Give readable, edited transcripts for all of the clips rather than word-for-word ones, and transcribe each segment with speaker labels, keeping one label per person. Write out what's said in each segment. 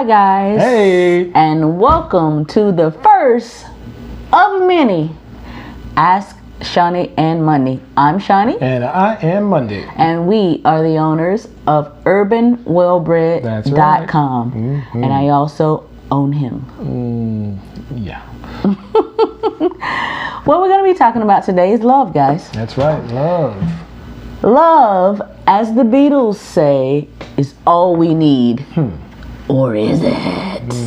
Speaker 1: Hi guys.
Speaker 2: Hey.
Speaker 1: And welcome to the first of many Ask Shauni and Mondi. I'm Shauni.
Speaker 2: And I am Mondi.
Speaker 1: And we are the owners of urbanwellbred.com.
Speaker 2: Mm-hmm.
Speaker 1: And I also own him.
Speaker 2: Yeah.
Speaker 1: What we're going to be talking about today is love, guys.
Speaker 2: That's right. Love.
Speaker 1: Love, as the Beatles say, is all we need. Or is it?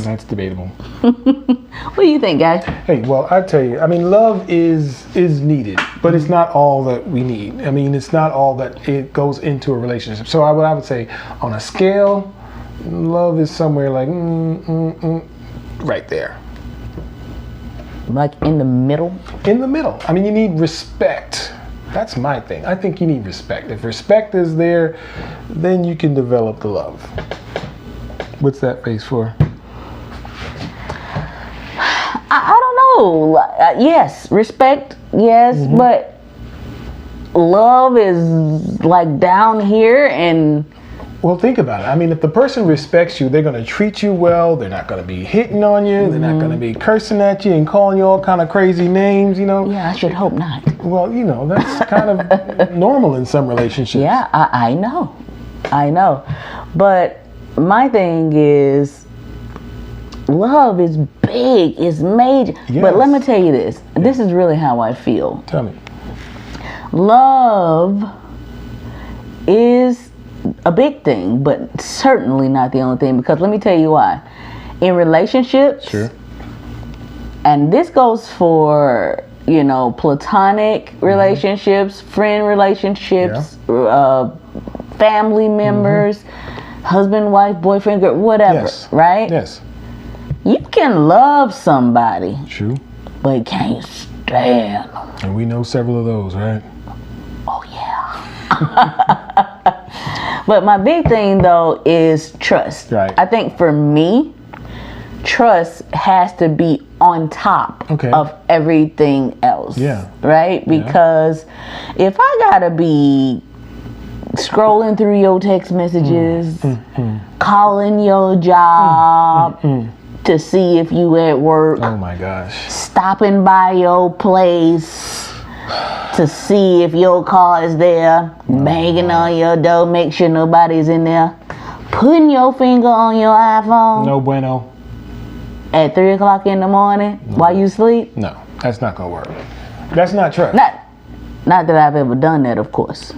Speaker 2: That's debatable.
Speaker 1: What do you think, guys?
Speaker 2: Hey, well, I tell you, I mean, love is needed, but it's not all that we need. I mean, it's not all that it goes into a relationship. So I would say, on a scale, love is somewhere like right there.
Speaker 1: Like in the middle?
Speaker 2: In the middle. I mean, you need respect. That's my thing. I think you need respect. If respect is there, then you can develop the love. What's that face for?
Speaker 1: I don't know. Yes, respect, yes, but love is like down here and...
Speaker 2: Well, think about it. I mean, if the person respects you, they're going to treat you well. They're not going to be hitting on you. They're not going to be cursing at you and calling you all kind of crazy names, you know?
Speaker 1: Yeah, I should hope not.
Speaker 2: Well, you know, that's kind of normal in some relationships.
Speaker 1: Yeah, I know. But my thing is, love is big, it's major.
Speaker 2: Yes.
Speaker 1: But let me tell you this. This is really how I feel.
Speaker 2: Tell me.
Speaker 1: Love is a big thing, but certainly not the only thing, because let me tell you why. In relationships,
Speaker 2: Sure.
Speaker 1: and this goes for, you know, platonic relationships, friend relationships, family members, husband, wife, boyfriend, girl, whatever,
Speaker 2: Yes.
Speaker 1: right?
Speaker 2: Yes.
Speaker 1: You can love somebody,
Speaker 2: True.
Speaker 1: but you can't stand them.
Speaker 2: And we know several of those, right?
Speaker 1: Oh, yeah. But my big thing, though, is trust.
Speaker 2: Right.
Speaker 1: I think for me, trust has to be on top of everything else.
Speaker 2: Yeah.
Speaker 1: Right? Because if I gotta be scrolling through your text messages, calling your job to see if you at work,
Speaker 2: Oh my gosh.
Speaker 1: stopping by your place to see if your car is there, banging on your door, make sure nobody's in there, putting your finger on your iPhone
Speaker 2: No bueno.
Speaker 1: at 3 o'clock in the morning while you sleep.
Speaker 2: No, that's not going to work. That's not trust.
Speaker 1: Not that I've ever done that, of course.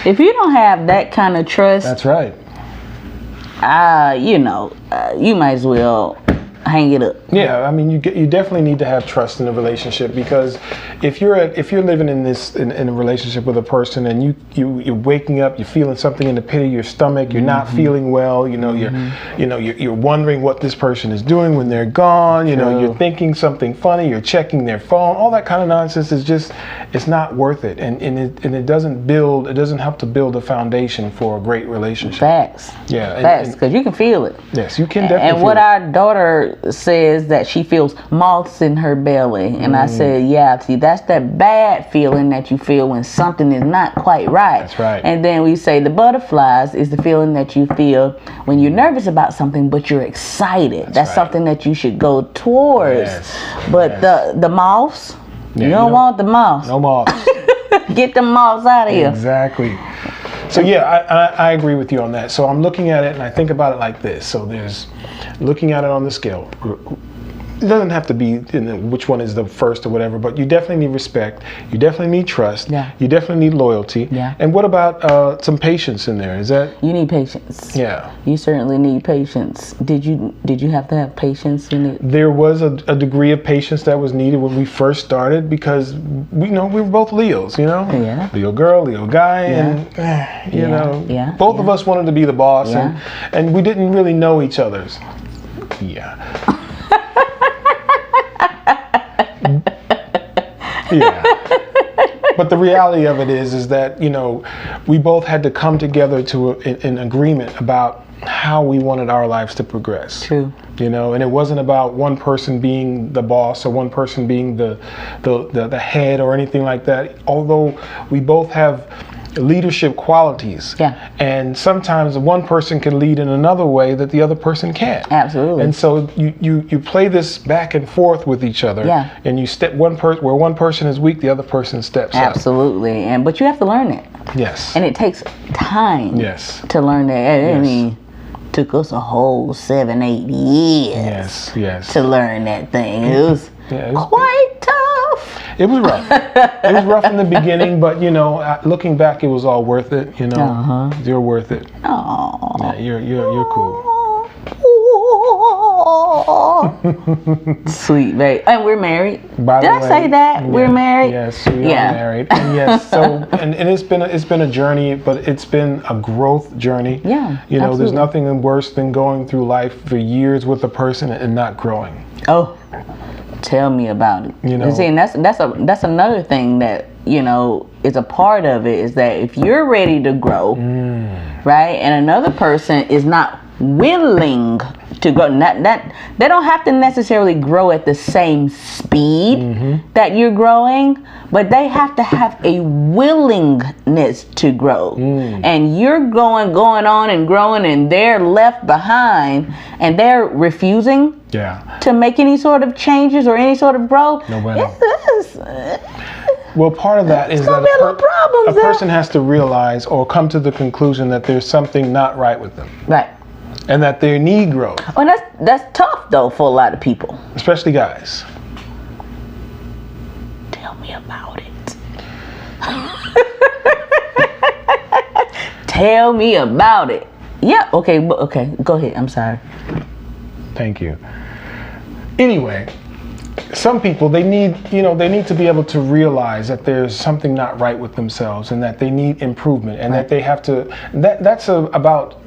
Speaker 1: If you don't have that kind of trust,
Speaker 2: That's right.
Speaker 1: you might as well hang it up.
Speaker 2: Yeah, I mean, you definitely need to have trust in a relationship, because if you're living in a relationship with a person and you're waking up, you're feeling something in the pit of your stomach, you're not feeling well, you're wondering what this person is doing when they're gone, you're thinking something funny, you're checking their phone, all that kind of nonsense is just, it's not worth it, and it doesn't help to build a foundation for a great relationship.
Speaker 1: Facts.
Speaker 2: Yeah.
Speaker 1: Facts, because you can feel it.
Speaker 2: Yes, you can definitely
Speaker 1: And
Speaker 2: feel
Speaker 1: what
Speaker 2: it.
Speaker 1: our daughter says that she feels moths in her belly, and I said, yeah, see, that's that bad feeling that you feel when something is not quite right.
Speaker 2: That's right.
Speaker 1: And then we say the butterflies is the feeling that you feel when you're nervous about something, but you're excited. That's
Speaker 2: right.
Speaker 1: something that you should go towards.
Speaker 2: Yes.
Speaker 1: But the moths, you don't want the moths.
Speaker 2: No moths.
Speaker 1: Get the moths out of here.
Speaker 2: Exactly. So yeah, I agree with you on that. So I'm looking at it and I think about it like this. So there's looking at it on the scale. It doesn't have to be which one is the first or whatever, but you definitely need respect. You definitely need trust.
Speaker 1: Yeah.
Speaker 2: You definitely need loyalty.
Speaker 1: Yeah.
Speaker 2: And what about some patience in there? Is that?
Speaker 1: You need patience.
Speaker 2: Yeah.
Speaker 1: You certainly need patience. Did you have to have patience in it?
Speaker 2: There was a degree of patience that was needed when we first started, because we were both Leos,
Speaker 1: Yeah.
Speaker 2: Leo girl, Leo guy, and both of us wanted to be the boss, and we didn't really know each other's. Yeah. Yeah. But the reality of it is that, we both had to come together to an agreement about how we wanted our lives to progress.
Speaker 1: True.
Speaker 2: And it wasn't about one person being the boss or one person being the head or anything like that. Although we both have leadership qualities.
Speaker 1: Yeah.
Speaker 2: And sometimes one person can lead in another way that the other person can't.
Speaker 1: Absolutely.
Speaker 2: And so you play this back and forth with each other.
Speaker 1: Yeah.
Speaker 2: And you step where one person is weak, the other person steps up.
Speaker 1: Absolutely. But you have to learn it.
Speaker 2: Yes.
Speaker 1: And it takes time.
Speaker 2: Yes.
Speaker 1: To learn that. I
Speaker 2: Yes.
Speaker 1: mean, took us a whole 7-8 years.
Speaker 2: Yes.
Speaker 1: To learn that thing. It was quite tough.
Speaker 2: It was rough. It was rough in the beginning, but looking back, it was all worth it. You're worth it.
Speaker 1: Oh.
Speaker 2: Yeah, you're cool.
Speaker 1: Sweet, babe. And we're married.
Speaker 2: By
Speaker 1: Did
Speaker 2: the
Speaker 1: I
Speaker 2: way,
Speaker 1: say that? We're married?
Speaker 2: Yes, we are married. And yes, so and it's been a journey, but it's been a growth journey.
Speaker 1: Yeah.
Speaker 2: There's
Speaker 1: absolutely.
Speaker 2: nothing worse than going through life for years with a person and not growing.
Speaker 1: Oh, tell me about it. See, and that's another thing that is a part of it, is that if you're ready to grow, right, and another person is not willing to grow, they don't have to necessarily grow at the same speed that you're growing, but they have to have a willingness to grow. And you're going on and growing, and they're left behind, and they're refusing to make any sort of changes or any sort of growth.
Speaker 2: No bueno. Well, part of that is that a person has to realize or come to the conclusion that there's something not right with them.
Speaker 1: Right.
Speaker 2: And that they need growth.
Speaker 1: Well, that's tough though for a lot of people.
Speaker 2: Especially guys.
Speaker 1: Tell me about it. Tell me about it. Yeah. Okay. Go ahead. I'm sorry.
Speaker 2: Thank you. Anyway, some people, they need to be able to realize that there's something not right with themselves, and that they need improvement, and that they have to. That's about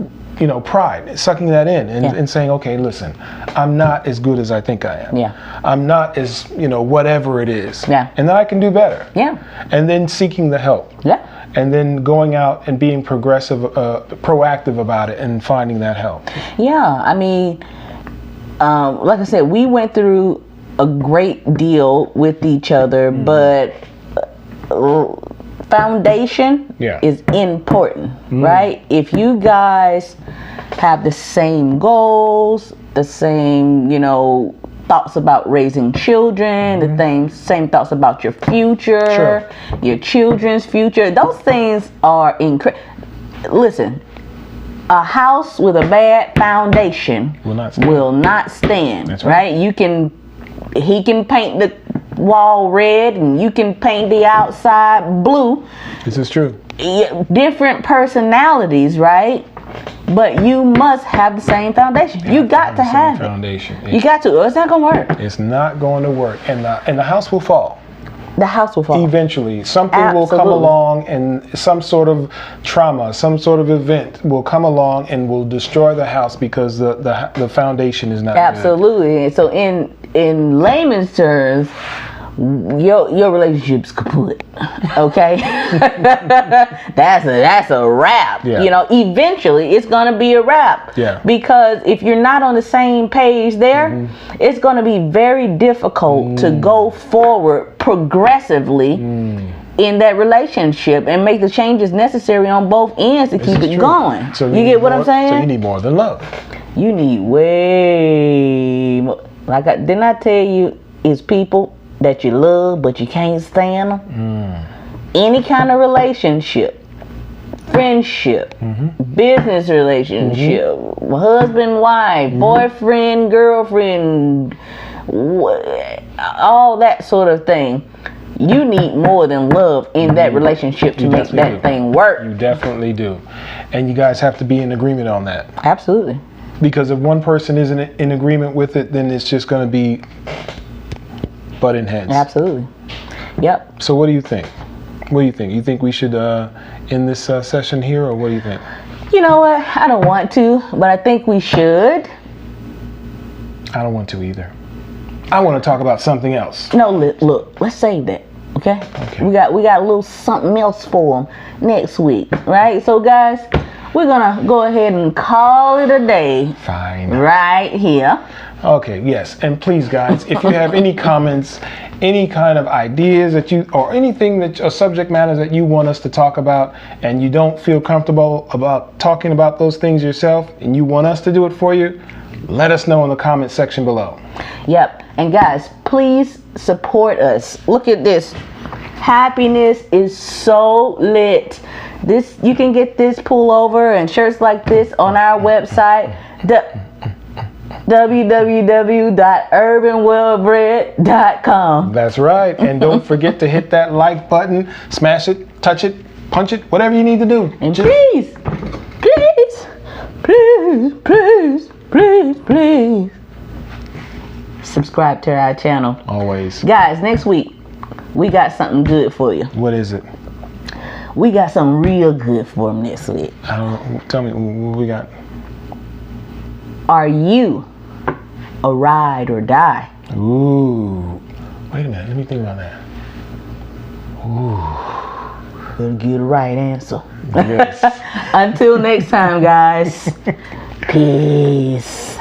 Speaker 2: pride, sucking that in and saying, okay, listen, I'm not as good as I think I am.
Speaker 1: Yeah.
Speaker 2: I'm not as whatever it is.
Speaker 1: Yeah.
Speaker 2: And then I can do better.
Speaker 1: Yeah.
Speaker 2: And then seeking the help.
Speaker 1: Yeah.
Speaker 2: And then going out and being proactive about it and finding that help.
Speaker 1: Yeah. I mean, like I said, we went through a great deal with each other, but foundation is important, right? If you guys have the same goals, the same, thoughts about raising children, the same thoughts about your future, your children's future, those things are incredible. Listen, a house with a bad foundation will not stand.
Speaker 2: That's
Speaker 1: right? He can paint the wall red and you can paint the outside blue.
Speaker 2: This is true.
Speaker 1: Different personalities, right? But you must have the same foundation. You got to have
Speaker 2: foundation.
Speaker 1: You got to, or it's not gonna work.
Speaker 2: It's not going to work, and the house will fall.
Speaker 1: The house will fall.
Speaker 2: Eventually, something will come along, and some sort of trauma, some sort of event will come along and will destroy the house because the foundation is not good.
Speaker 1: Absolutely. So in layman's terms, your relationship's kaput. Okay, that's a wrap.
Speaker 2: Yeah.
Speaker 1: Eventually it's gonna be a wrap.
Speaker 2: Yeah.
Speaker 1: Because if you're not on the same page there, it's gonna be very difficult to go forward progressively in that relationship and make the changes necessary on both ends to keep it going.
Speaker 2: So
Speaker 1: you get what I'm saying?
Speaker 2: So you need more than love.
Speaker 1: You need way more. Didn't I tell you, it's people that you love but you can't stand them? Any kind of relationship, friendship, business relationship, husband, wife, boyfriend, girlfriend, all that sort of thing. You need more than love in that relationship to make that thing work.
Speaker 2: You definitely do. And you guys have to be in agreement on that.
Speaker 1: Absolutely.
Speaker 2: Because if one person isn't in agreement with it, then it's just going to be butting heads.
Speaker 1: Absolutely. Yep.
Speaker 2: So what do you think? What do you think? You think we should end this session here, or what do you think?
Speaker 1: You know what? I don't want to, but I think we should.
Speaker 2: I don't want to either. I want to talk about something else.
Speaker 1: No, look, let's save that. Okay? We got a little something else for them next week, right? So guys, we're gonna go ahead and call it a day.
Speaker 2: Fine.
Speaker 1: Right here.
Speaker 2: Okay, yes. And please, guys, if you have any comments, any kind of ideas that you, or anything that, or subject matters that you want us to talk about, and you don't feel comfortable about talking about those things yourself, and you want us to do it for you, let us know in the comment section below.
Speaker 1: Yep. And guys, please support us. Look at this. Happiness is so lit. This, you can get this pullover and shirts like this on our website, www.urbanwellbred.com.
Speaker 2: That's right. And don't forget to hit that like button, smash it, touch it, punch it, whatever you need to do.
Speaker 1: And please subscribe to our channel.
Speaker 2: Always.
Speaker 1: Guys, next week we got something good for you.
Speaker 2: What is it?
Speaker 1: We got something real good for them this week.
Speaker 2: Tell me what we got.
Speaker 1: Are you a ride or die?
Speaker 2: Ooh. Wait a minute. Let me think about that. Ooh.
Speaker 1: Better get the right answer.
Speaker 2: Yes.
Speaker 1: Until next time, guys. Peace.